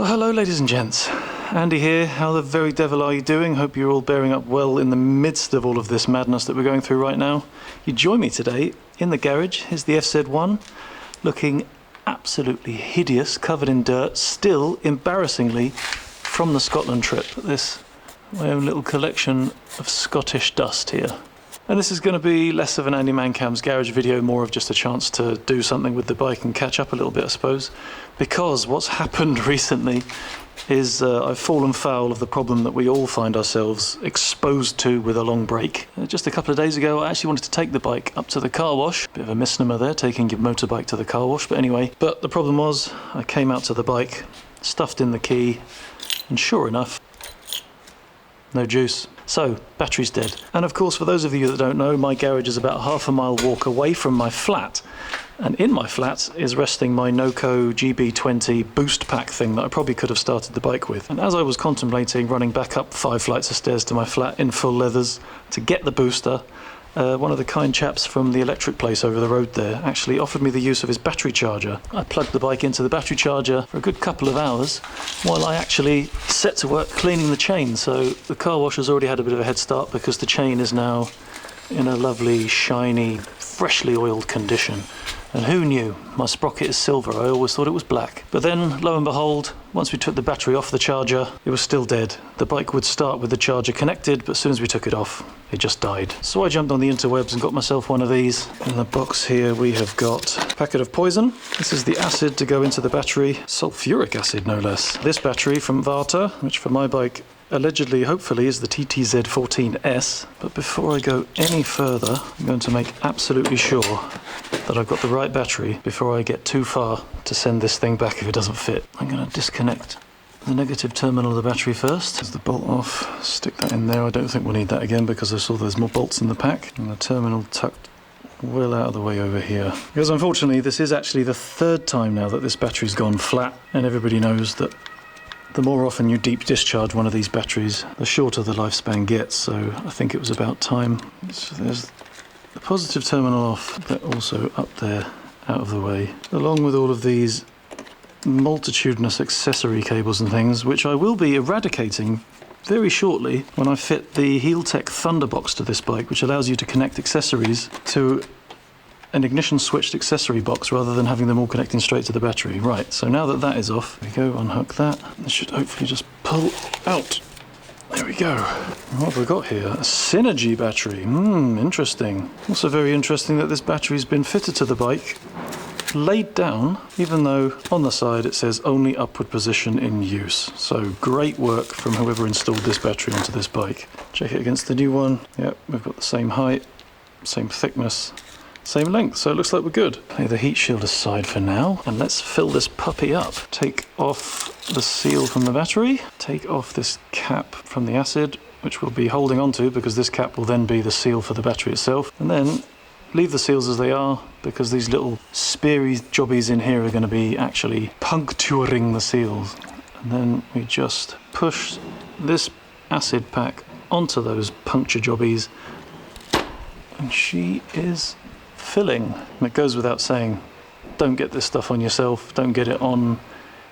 Well, hello ladies and gents, Andy here. How the very devil are you doing? Hope you're all bearing up well in the midst of all of this madness that we're going through right now. You join me today in the garage. Here's the FZ1, looking absolutely hideous, covered in dirt, still embarrassingly from the Scotland trip. My own little collection of Scottish dust here. And this is going to be less of an AndyManCam's garage video, more of just a chance to do something with the bike and catch up a little bit, I suppose. Because what's happened recently is I've fallen foul of the problem that we all find ourselves exposed to with a long break. Just a couple of days ago, I actually wanted to take the bike up to the car wash. Bit of a misnomer there, taking your motorbike to the car wash, but anyway. But the problem was, I came out to the bike, stuffed in the key, and sure enough, no juice. So, battery's dead. And of course, for those of you that don't know, my garage is about half a mile walk away from my flat. And in my flat is resting my Noco GB20 boost pack thing that I probably could have started the bike with. And as I was contemplating running back up 5 flights of stairs to my flat in full leathers to get the booster, one of the kind chaps from the electric place over the road there actually offered me the use of his battery charger. I plugged the bike into the battery charger for a good couple of hours while I actually set to work cleaning the chain. So the car wash has already had a bit of a head start because the chain is now in a lovely, shiny, freshly oiled condition. And who knew? My sprocket is silver, I always thought it was black. But then, lo and behold, once we took the battery off the charger, it was still dead. The bike would start with the charger connected, but as soon as we took it off, it just died. So I jumped on the interwebs and got myself one of these. In the box here we have got a packet of poison. This is the acid to go into the battery, sulfuric acid no less. This battery from Varta, which for my bike allegedly, hopefully, is the TTZ14s. But before I go any further, I'm going to make absolutely sure that I've got the right battery before I get too far to send this thing back if it doesn't fit. I'm going to disconnect the negative terminal of the battery first. There's the bolt off, stick that in there. I don't think we'll need that again because I saw there's more bolts in the pack. And the terminal tucked well out of the way over here. Because unfortunately this is actually the 3rd time now that this battery's gone flat, and everybody knows that the more often you deep discharge one of these batteries, the shorter the lifespan gets, so I think it was about time. So there's the positive terminal off, but also up there, out of the way, along with all of these multitudinous accessory cables and things, which I will be eradicating very shortly when I fit the Heeltech Thunderbox to this bike, which allows you to connect accessories to an ignition switched accessory box rather than having them all connecting straight to the battery. Right, so now that that is off, we go unhook that. This should hopefully just pull out. There we go. What have we got here? A Synergy battery. Interesting. Also very interesting that this battery's been fitted to the bike, laid down, even though on the side it says only upward position in use. So great work from whoever installed this battery onto this bike. Check it against the new one. Yep, we've got the same height, same thickness, same length, so it looks like we're good. Lay the heat shield aside for now, and let's fill this puppy up. Take off the seal from the battery, take off this cap from the acid, which we'll be holding onto because this cap will then be the seal for the battery itself, and then leave the seals as they are because these little speary jobbies in here are going to be actually puncturing the seals. And then we just push this acid pack onto those puncture jobbies, and she is filling. And it goes without saying, don't get this stuff on yourself, don't get it on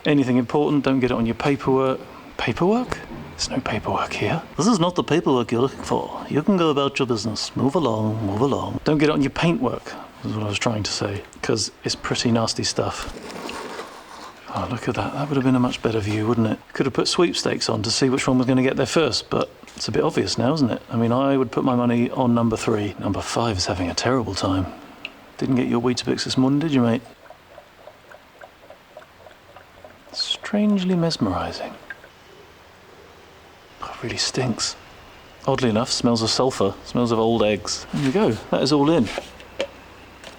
anything important, don't get it on your paperwork. Paperwork? There's no paperwork here. This is not the paperwork you're looking for. You can go about your business. Move along, move along. Don't get it on your paintwork, is what I was trying to say, because it's pretty nasty stuff. Oh, look at that. That would have been a much better view, wouldn't it? Could have put sweepstakes on to see which one was going to get there first, but it's a bit obvious now, isn't it? I mean, I would put my money on number 3. Number 5 is having a terrible time. Didn't get your Weetabix this morning, did you, mate? Strangely mesmerising. Oh, it really stinks. Oddly enough, smells of sulphur, smells of old eggs. There we go, that is all in.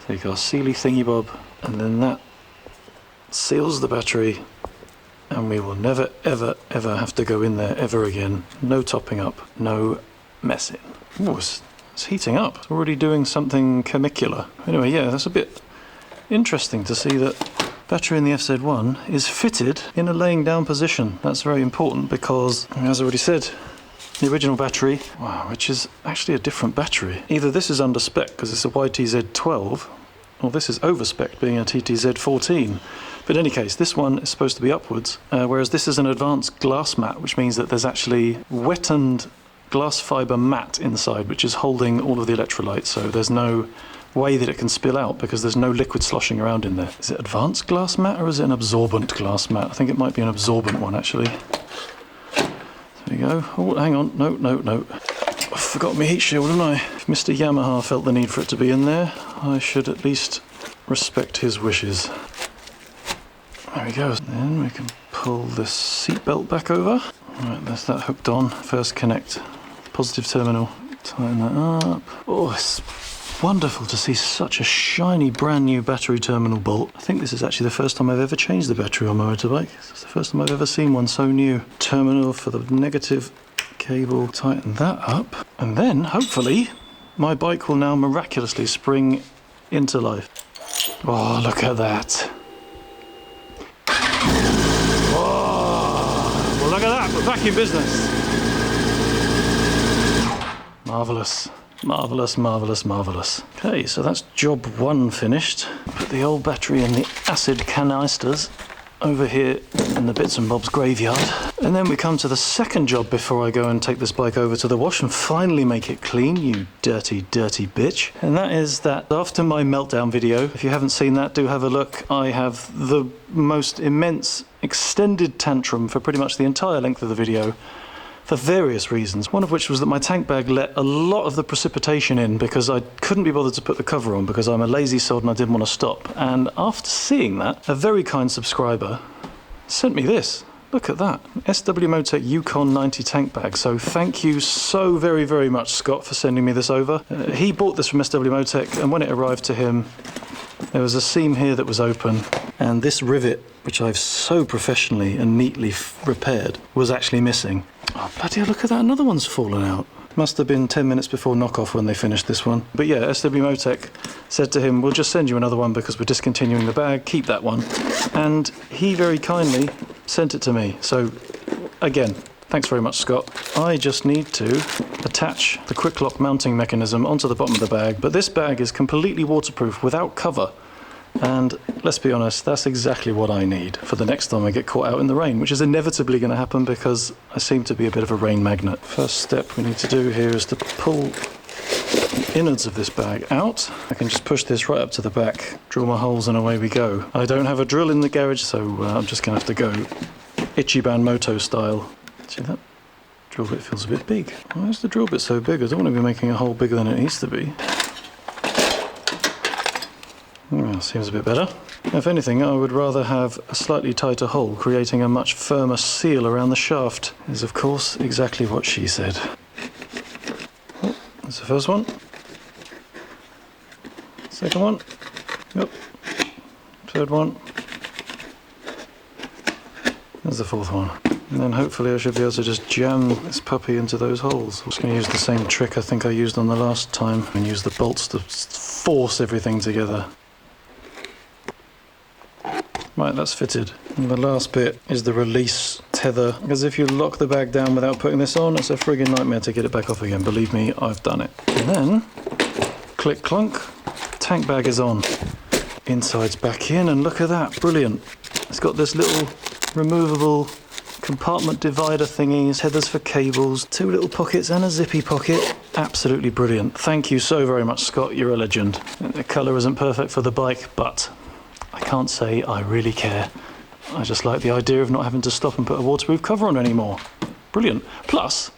Take our sealy thingy bob, and then that seals the battery, and we will never ever ever have to go in there ever again. No topping up, no messing. Ooh, it's heating up. It's already doing something chemicular. Anyway, yeah, that's a bit interesting to see that battery in the FZ1 is fitted in a laying down position. That's very important because, as I already said, the original battery, wow, which is actually a different battery. Either this is under spec because it's a YTZ12, Well, this is over-spec being a TTZ14. But in any case, this one is supposed to be upwards, whereas this is an advanced glass mat, which means that there's actually wetted glass fibre mat inside, which is holding all of the electrolytes, so there's no way that it can spill out because there's no liquid sloshing around in there. Is it advanced glass mat or is it an absorbent glass mat? I think it might be an absorbent one, actually. There you go. Oh, hang on. No. I forgot my heat shield, didn't I? If Mr. Yamaha felt the need for it to be in there, I should at least respect his wishes. There we go. Then we can pull this seatbelt back over. Right, there's that hooked on. First connect. Positive terminal. Tighten that up. Oh, it's wonderful to see such a shiny brand new battery terminal bolt. I think this is actually the first time I've ever changed the battery on my motorbike. It's the first time I've ever seen one so new. Terminal for the negative cable. Tighten that up. And then, hopefully, my bike will now miraculously spring into life. Oh, look at that. Well, look at that, we're back in business. Marvellous, marvellous, marvellous, marvellous. Okay, so that's job one finished. Put the old battery in the acid canisters over here in the bits and bobs graveyard. And then we come to the second job before I go and take this bike over to the wash and finally make it clean, you dirty, dirty bitch. And that is that after my meltdown video, if you haven't seen that, do have a look. I have the most immense extended tantrum for pretty much the entire length of the video for various reasons, one of which was that my tank bag let a lot of the precipitation in because I couldn't be bothered to put the cover on because I'm a lazy sod and I didn't want to stop. And after seeing that, a very kind subscriber sent me this. Look at that, SW-Motech Yukon 90 tank bag. So thank you so very, very much, Scott, for sending me this over. He bought this from SW-Motech, and when it arrived to him, there was a seam here that was open, and this rivet, which I've so professionally and neatly repaired, was actually missing. Oh, bloody hell, look at that, another one's fallen out. Must have been 10 minutes before knockoff when they finished this one. But yeah, SW-Motech said to him, we'll just send you another one because we're discontinuing the bag, keep that one. And he very kindly sent it to me. So again, thanks very much, Scott. I just need to attach the quick lock mounting mechanism onto the bottom of the bag, but this bag is completely waterproof without cover. And let's be honest, that's exactly what I need for the next time I get caught out in the rain, which is inevitably going to happen because I seem to be a bit of a rain magnet. First step we need to do here is to pull the innards of this bag out. I can just push this right up to the back, drill my holes, and away we go. I don't have a drill in the garage, so I'm just going to have to go Ichiban Moto style. See that? Drill bit feels a bit big. Why is the drill bit so big? I don't want to be making a hole bigger than it needs to be. Well, seems a bit better. If anything, I would rather have a slightly tighter hole, creating a much firmer seal around the shaft. Is of course exactly what she said. Oh, that's the first one. Second one. Yep. Third one. There's the fourth one. And then hopefully I should be able to just jam this puppy into those holes. I'm just going to use the same trick I think I used on the last time and use the bolts to force everything together. Right, that's fitted. And the last bit is the release tether, because if you lock the bag down without putting this on, it's a friggin' nightmare to get it back off again. Believe me, I've done it. And then, click clunk, tank bag is on. Inside's back in, and look at that, brilliant. It's got this little removable compartment divider thingies, headers for cables, two little pockets and a zippy pocket. Absolutely brilliant. Thank you so very much, Scott, you're a legend. The colour isn't perfect for the bike, but I can't say I really care. I just like the idea of not having to stop and put a waterproof cover on anymore. Brilliant. Plus,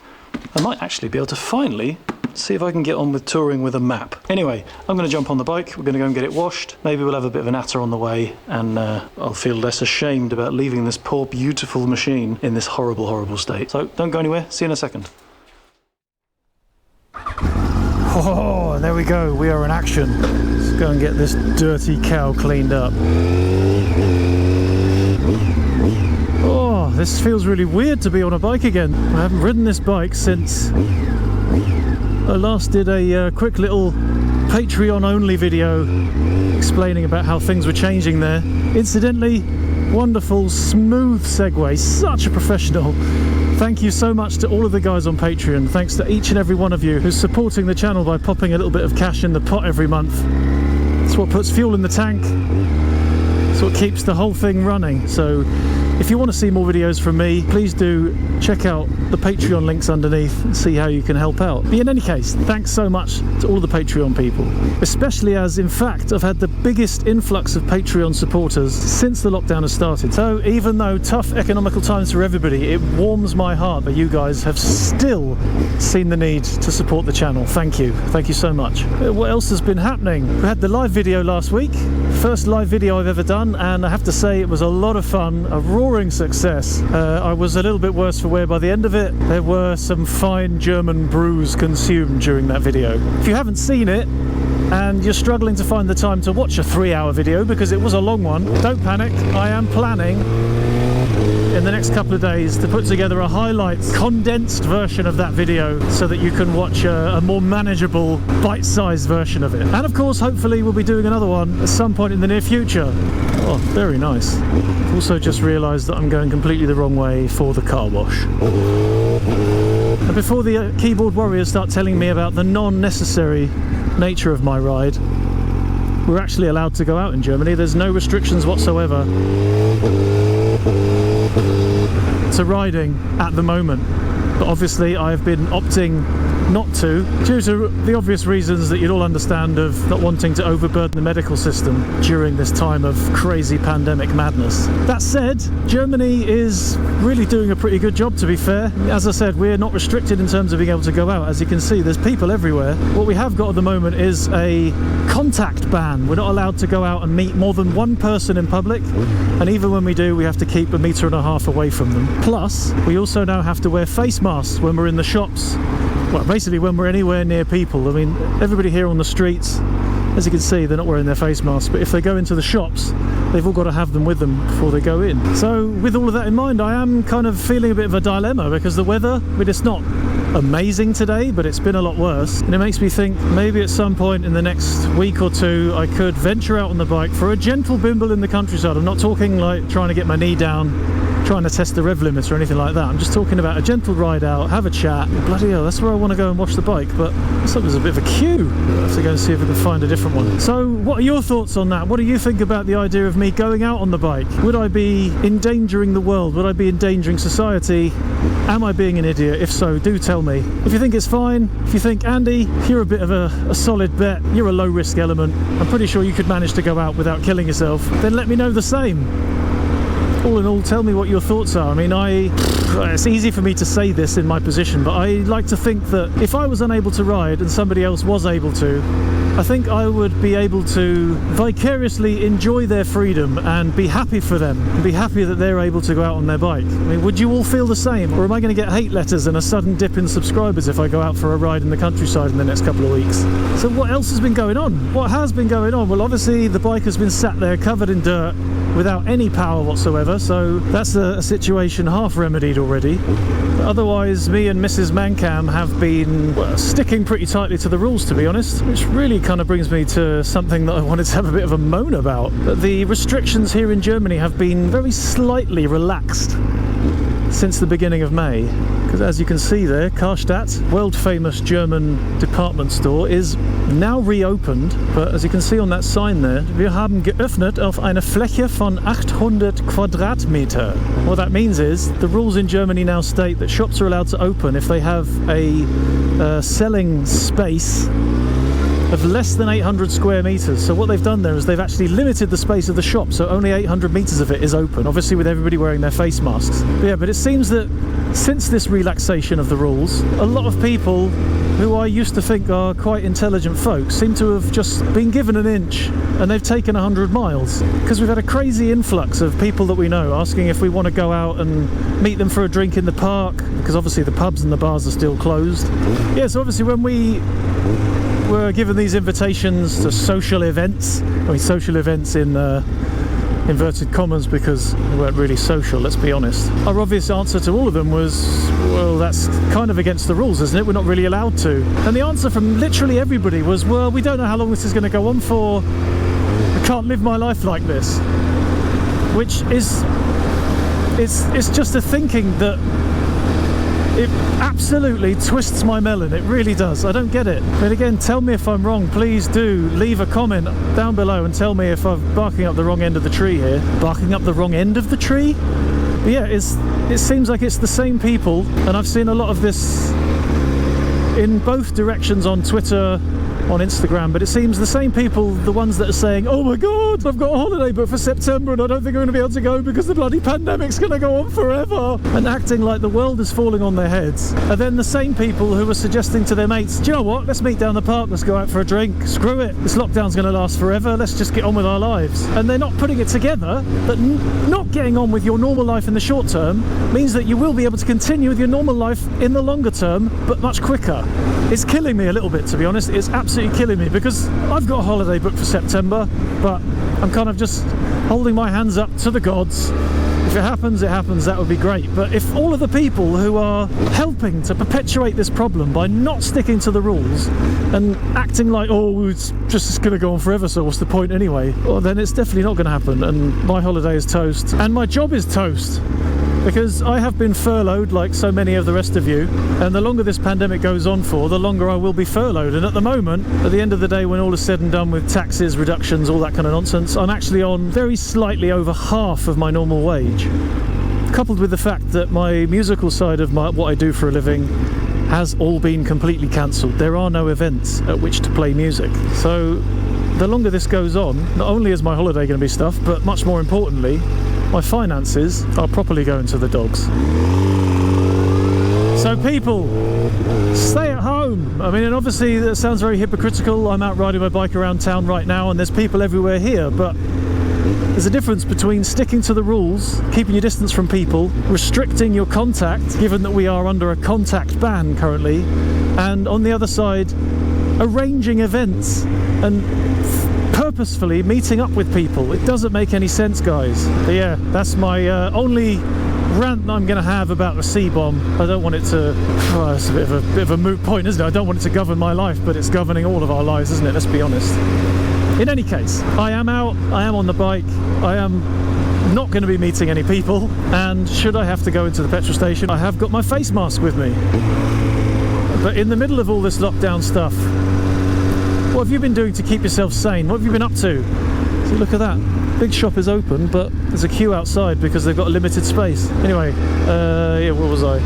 I might actually be able to finally see if I can get on with touring with a map. Anyway, I'm going to jump on the bike, we're going to go and get it washed. Maybe we'll have a bit of a natter on the way, and I'll feel less ashamed about leaving this poor, beautiful machine in this horrible, horrible state. So, don't go anywhere, see you in a second. Oh, there we go, we are in action. Let's go and get this dirty cow cleaned up. Oh, this feels really weird to be on a bike again. I haven't ridden this bike since I last did a quick little Patreon only video explaining about how things were changing there. Incidentally, wonderful, smooth segue, such a professional. Thank you so much to all of the guys on Patreon. Thanks to each and every one of you who's supporting the channel by popping a little bit of cash in the pot every month. It's what puts fuel in the tank. It's what keeps the whole thing running. So if you want to see more videos from me, please do check out the Patreon links underneath and see how you can help out. But in any case, thanks so much to all of the Patreon people, especially as, in fact, I've had the biggest influx of Patreon supporters since the lockdown has started. So even though tough economical times for everybody, it warms my heart that you guys have still seen the need to support the channel. Thank you. Thank you so much. What else has been happening? We had the live video last week. First live video I've ever done, and I have to say it was a lot of fun, a roaring success. I was a little bit worse for wear by the end of it. There were some fine German brews consumed during that video. If you haven't seen it and you're struggling to find the time to watch a 3-hour video because it was a long one, don't panic. I am planning in the next couple of days to put together a highlights condensed version of that video so that you can watch a more manageable bite-sized version of it. And of course, hopefully we'll be doing another one at some point in the near future. Oh, very nice. I've also just realised that I'm going completely the wrong way for the car wash. And before the keyboard warriors start telling me about the non-necessary nature of my ride, we're actually allowed to go out in Germany. There's no restrictions whatsoever to riding at the moment, but obviously I've been opting not to, due to the obvious reasons that you'd all understand of not wanting to overburden the medical system during this time of crazy pandemic madness. That said, Germany is really doing a pretty good job, to be fair. As I said, we're not restricted in terms of being able to go out. As you can see, there's people everywhere. What we have got at the moment is a contact ban. We're not allowed to go out and meet more than one person in public, and even when we do, we have to keep 1.5 meters away from them. Plus, we also now have to wear face masks when we're in the shops. Well, basically when we're anywhere near people. I mean, everybody here on the streets, as you can see, they're not wearing their face masks, but if they go into the shops, they've all got to have them with them before they go in. So with all of that in mind, I am kind of feeling a bit of a dilemma, because the weather, I mean, it's not amazing today, but it's been a lot worse, and it makes me think maybe at some point in the next week or two I could venture out on the bike for a gentle bimble in the countryside. I'm not talking like trying to get my knee down, trying to test the rev limits or anything like that. I'm just talking about a gentle ride out, have a chat. Bloody hell, that's where I want to go and wash the bike, but looks like there's a bit of a queue. I'll have to go and see if we can find a different one. So what are your thoughts on that? What do you think about the idea of me going out on the bike? Would I be endangering the world? Would I be endangering society? Am I being an idiot? If so, do tell me. If you think it's fine, if you think, Andy, you're a bit of a solid bet, you're a low risk element, I'm pretty sure you could manage to go out without killing yourself, then let me know the same. All in all, tell me what your thoughts are. I mean, it's easy for me to say this in my position, but I like to think that if I was unable to ride and somebody else was able to, I think I would be able to vicariously enjoy their freedom and be happy for them, and be happy that they're able to go out on their bike. I mean, would you all feel the same? Or am I going to get hate letters and a sudden dip in subscribers if I go out for a ride in the countryside in the next couple of weeks? So what else has been going on? What has been going on? Well, obviously the bike has been sat there covered in dirt without any power whatsoever, so that's a situation half remedied already. But otherwise, me and Mrs. Mancam have been, well, sticking pretty tightly to the rules, to be honest, which really kind of brings me to something that I wanted to have a bit of a moan about. But the restrictions here in Germany have been very slightly relaxed since the beginning of May. Because as you can see there, Karstadt, world famous German department store, is now reopened. But as you can see on that sign there, wir haben geöffnet auf eine Fläche von 800 Quadratmeter. What that means is the rules in Germany now state that shops are allowed to open if they have a selling space of less than 800 square meters. So what they've done there is they've actually limited the space of the shop, so only 800 meters of it is open, obviously with everybody wearing their face masks. But yeah, but it seems that since this relaxation of the rules, a lot of people who I used to think are quite intelligent folks seem to have just been given an inch and they've taken 100 miles. Because we've had a crazy influx of people that we know asking if we want to go out and meet them for a drink in the park, because obviously the pubs and the bars are still closed. Yeah, so obviously when we were given these invitations to social events, I mean social events in inverted commas because they weren't really social, let's be honest. Our obvious answer to all of them was, well, that's kind of against the rules, isn't it? We're not really allowed to. And the answer from literally everybody was, well, we don't know how long this is going to go on for. I can't live my life like this. Which is, it's just a thinking that It absolutely twists my melon, it really does. I don't get it. But again, tell me if I'm wrong. Please do leave a comment down below and tell me if I'm barking up the wrong end of the tree here. Barking up the wrong end of the tree? But yeah, it seems like it's the same people, and I've seen a lot of this in both directions on Twitter, on Instagram, but it seems the same people, the ones that are saying, oh my god, I've got a holiday booked for September and I don't think I'm going to be able to go because the bloody pandemic's going to go on forever, and acting like the world is falling on their heads, are then the same people who are suggesting to their mates, do you know what, let's meet down the park, let's go out for a drink, screw it, this lockdown's going to last forever, let's just get on with our lives. And they're not putting it together that not getting on with your normal life in the short term means that you will be able to continue with your normal life in the longer term, but much quicker. It's killing me a little bit, to be honest. It's absolutely killing me, because I've got a holiday booked for September, but I'm kind of just holding my hands up to the gods. If it happens, it happens, that would be great. But if all of the people who are helping to perpetuate this problem by not sticking to the rules and acting like, oh, it's just going to go on forever, so what's the point anyway? Well, then it's definitely not going to happen, and my holiday is toast, and my job is toast. Because I have been furloughed like so many of the rest of you, and the longer this pandemic goes on for, the longer I will be furloughed. And at the moment, at the end of the day, when all is said and done with taxes, reductions, all that kind of nonsense, I'm actually on very slightly over half of my normal wage. Coupled with the fact that my musical side of what I do for a living has all been completely cancelled. There are no events at which to play music. So the longer this goes on, not only is my holiday going to be stuffed, but much more importantly, my finances are properly going to the dogs. So people, stay at home. I mean, and obviously that sounds very hypocritical. I'm out riding my bike around town right now and there's people everywhere here, but there's a difference between sticking to the rules, keeping your distance from people, restricting your contact, given that we are under a contact ban currently, and on the other side, arranging events and purposefully meeting up with people. It doesn't make any sense, guys. But yeah, that's my only rant that I'm going to have about the C-bomb. I don't want it to... Oh, it's a bit of a moot point, isn't it? I don't want it to govern my life, but it's governing all of our lives, isn't it? Let's be honest. In any case, I am out, I am on the bike, I am not going to be meeting any people, and should I have to go into the petrol station, I have got my face mask with me. But in the middle of all this lockdown stuff, what have you been doing to keep yourself sane? What have you been up to? See, look at that. Big shop is open, but there's a queue outside because they've got a limited space. Anyway, yeah, where was I?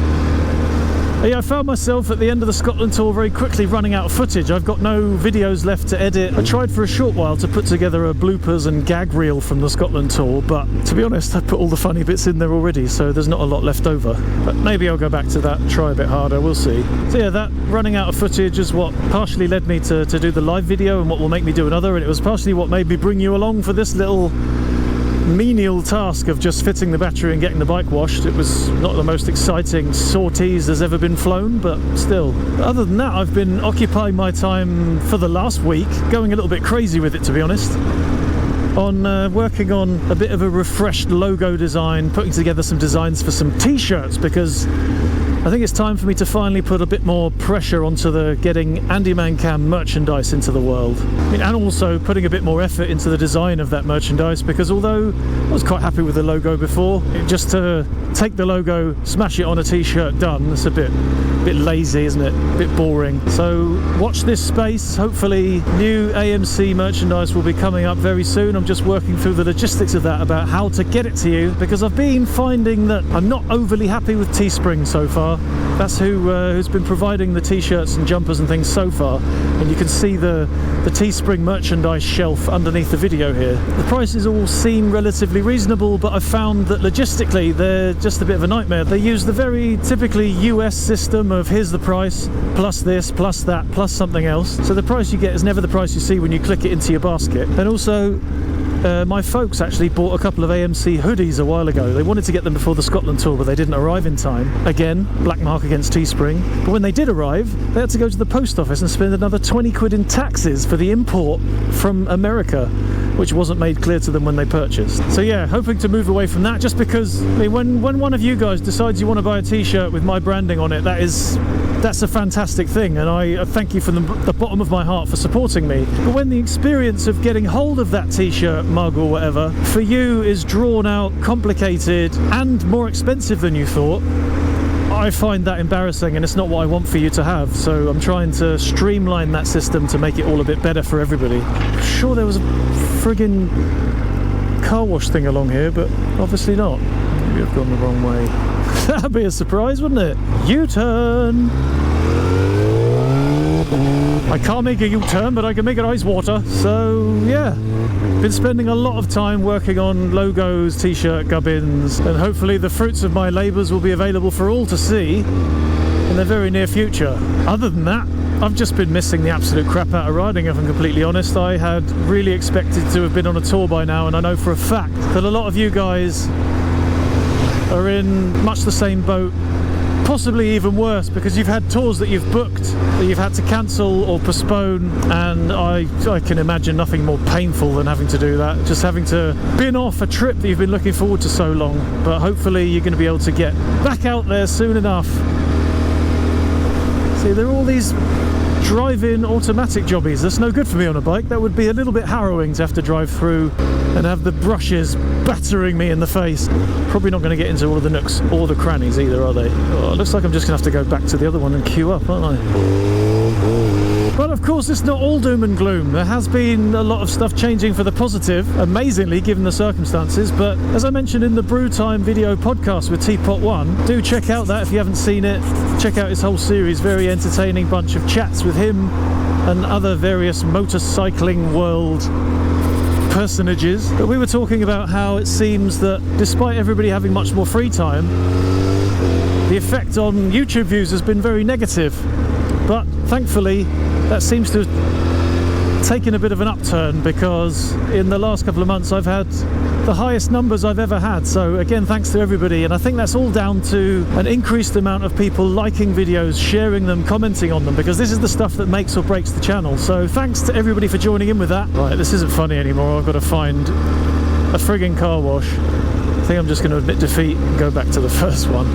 Yeah, I found myself at the end of the Scotland tour very quickly running out of footage. I've got no videos left to edit. I tried for a short while to put together a bloopers and gag reel from the Scotland tour, but to be honest, I put all the funny bits in there already, so there's not a lot left over. But maybe I'll go back to that and try a bit harder, we'll see. So yeah, that running out of footage is what partially led me to do the live video and what will make me do another, and it was partially what made me bring you along for this little menial task of just fitting the battery and getting the bike washed. It was not the most exciting sorties there's ever been flown, but still. Other than that, I've been occupying my time for the last week, going a little bit crazy with it, to be honest, on working on a bit of a refreshed logo design, putting together some designs for some t-shirts, because I think it's time for me to finally put a bit more pressure onto the getting AndyManCam merchandise into the world. I mean, and also putting a bit more effort into the design of that merchandise, because although I was quite happy with the logo before, just to take the logo, smash it on a t-shirt, done, it's a bit lazy, isn't it? A bit boring. So watch this space. Hopefully new AMC merchandise will be coming up very soon. I'm just working through the logistics of that, about how to get it to you, because I've been finding that I'm not overly happy with Teespring so far. That's who's been providing the t-shirts and jumpers and things so far, and you can see the Teespring merchandise shelf underneath the video here. The prices all seem relatively reasonable, but I've found that logistically they're just a bit of a nightmare. They use the very typically US system of here's the price, plus this, plus that, plus something else. So the price you get is never the price you see when you click it into your basket. And also, my folks actually bought a couple of AMC hoodies a while ago. They wanted to get them before the Scotland tour, but they didn't arrive in time. Again, black mark against Teespring. But when they did arrive, they had to go to the post office and spend another 20 quid in taxes for the import from America, which wasn't made clear to them when they purchased. So yeah, hoping to move away from that, just because, I mean, when one of you guys decides you want to buy a t-shirt with my branding on it, that's a fantastic thing, and I thank you from the bottom of my heart for supporting me. But when the experience of getting hold of that t-shirt, mug or whatever, for you is drawn out, complicated, and more expensive than you thought, I find that embarrassing, and it's not what I want for you to have, so I'm trying to streamline that system to make it all a bit better for everybody. I'm sure there was a friggin' car wash thing along here, but obviously not. Maybe I've gone the wrong way. That'd be a surprise, wouldn't it? U-turn! I can't make a U-turn, but I can make it ice water. So yeah, been spending a lot of time working on logos, t-shirt, gubbins, and hopefully the fruits of my labours will be available for all to see in the very near future. Other than that, I've just been missing the absolute crap out of riding, if I'm completely honest. I had really expected to have been on a tour by now, and I know for a fact that a lot of you guys are in much the same boat, possibly even worse, because you've had tours that you've booked that you've had to cancel or postpone, and I can imagine nothing more painful than having to do that, just having to bin off a trip that you've been looking forward to so long. But hopefully you're going to be able to get back out there soon enough. See, there are all these drive-in automatic jobbies. That's no good for me on a bike. That would be a little bit harrowing to have to drive through and have the brushes battering me in the face. Probably not going to get into all of the nooks or the crannies either, are they? Oh, it looks like I'm just going to have to go back to the other one and queue up, aren't I? But of course it's not all doom and gloom. There has been a lot of stuff changing for the positive, amazingly given the circumstances. But as I mentioned in the Brew Time video podcast with Teapot One, do check out that if you haven't seen it. Check out his whole series, very entertaining bunch of chats with him and other various motorcycling world personages. But we were talking about how it seems that despite everybody having much more free time, the effect on YouTube views has been very negative. But thankfully that seems to have taken a bit of an upturn, because in the last couple of months I've had the highest numbers I've ever had. So again, thanks to everybody, and I think that's all down to an increased amount of people liking videos, sharing them, commenting on them, because this is the stuff that makes or breaks the channel. So thanks to everybody for joining in with that. Right, this isn't funny anymore. I've got to find a frigging car wash. I think I'm just going to admit defeat and go back to the first one.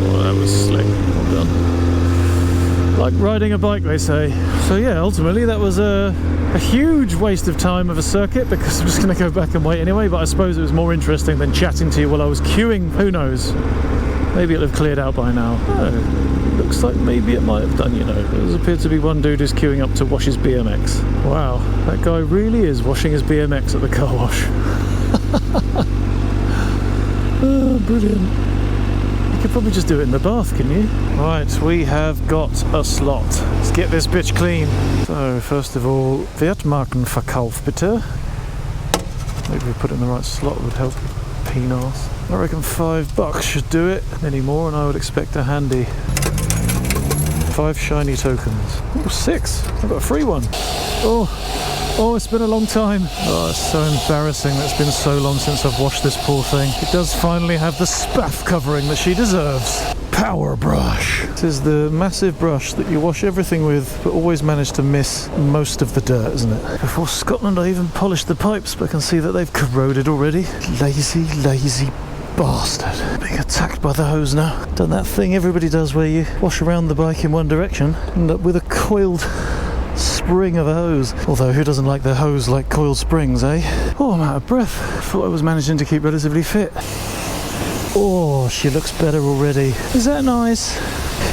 Oh, that was slick. Well done. Like riding a bike, they say. So yeah, ultimately that was a huge waste of time of a circuit, because I'm just going to go back and wait anyway. But I suppose it was more interesting than chatting to you while I was queuing. Who knows? Maybe it'll have cleared out by now. Oh, looks like maybe it might have done, you know. There appears to be one dude who's queuing up to wash his BMX. Wow, that guy really is washing his BMX at the car wash. Oh, brilliant. You could probably just do it in the bath, can you? Right, we have got a slot. Let's get this bitch clean. So, first of all, Wertmarkenverkauf bitte. Maybe we put it in the right slot would help. Peanuts. I reckon $5 should do it. Any more and I would expect a handy 5 shiny tokens. Oh, 6. I've got a free one. Oh, it's been a long time. Oh, it's so embarrassing that it's been so long since I've washed this poor thing. It does finally have the Spaff covering that she deserves. Power brush. This is the massive brush that you wash everything with, but always manage to miss most of the dirt, isn't it? Before Scotland, I even polished the pipes, but I can see that they've corroded already. Lazy, lazy bastard. Being attacked by the hose now. Done that thing everybody does where you wash around the bike in one direction, end up with a coiled spring of a hose. Although who doesn't like their hose like coiled springs, eh? Oh, I'm out of breath. Thought I was managing to keep relatively fit. Oh, she looks better already. Is that nice?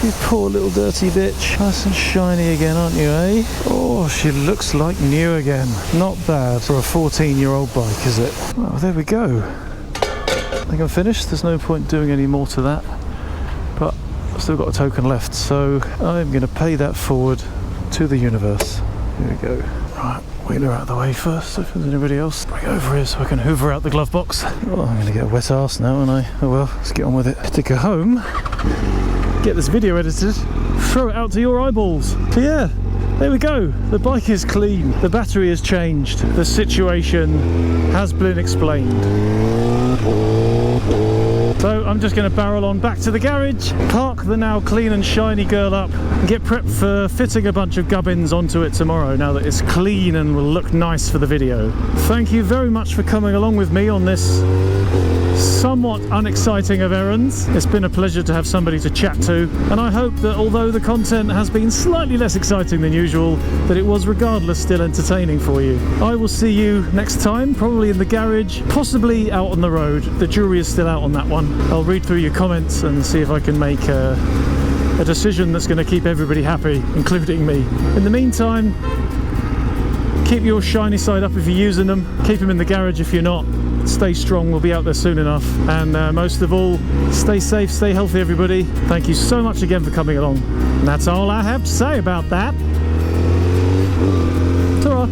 You poor little dirty bitch. Nice and shiny again, aren't you, eh? Oh, she looks like new again. Not bad for a 14-year-old bike, is it? Oh, there we go. I think I'm finished. There's no point doing any more to that. But I've still got a token left, so I'm going to pay that forward to the universe. Here we go. Right, wheel her out of the way first, if there's anybody else. Bring over here so I can hoover out the glove box. Oh, I'm going to get a wet arse now, aren't I? Oh well, let's get on with it. To go home, get this video edited, throw it out to your eyeballs. So yeah, there we go. The bike is clean. The battery has changed. The situation has been explained. So I'm just going to barrel on back to the garage, park the now clean and shiny girl up, and get prepped for fitting a bunch of gubbins onto it tomorrow, now that it's clean and will look nice for the video. Thank you very much for coming along with me on this somewhat unexciting of errands. It's been a pleasure to have somebody to chat to, and I hope that although the content has been slightly less exciting than usual, that it was regardless still entertaining for you. I will see you next time, probably in the garage, possibly out on the road. The jury is still out on that one. I'll read through your comments and see if I can make a decision that's going to keep everybody happy, including me. In the meantime, keep your shiny side up if you're using them, keep them in the garage if you're not. Stay strong, we'll be out there soon enough, and most of all, stay safe, stay healthy everybody. Thank you so much again for coming along, and that's all I have to say about that. Ta-ra.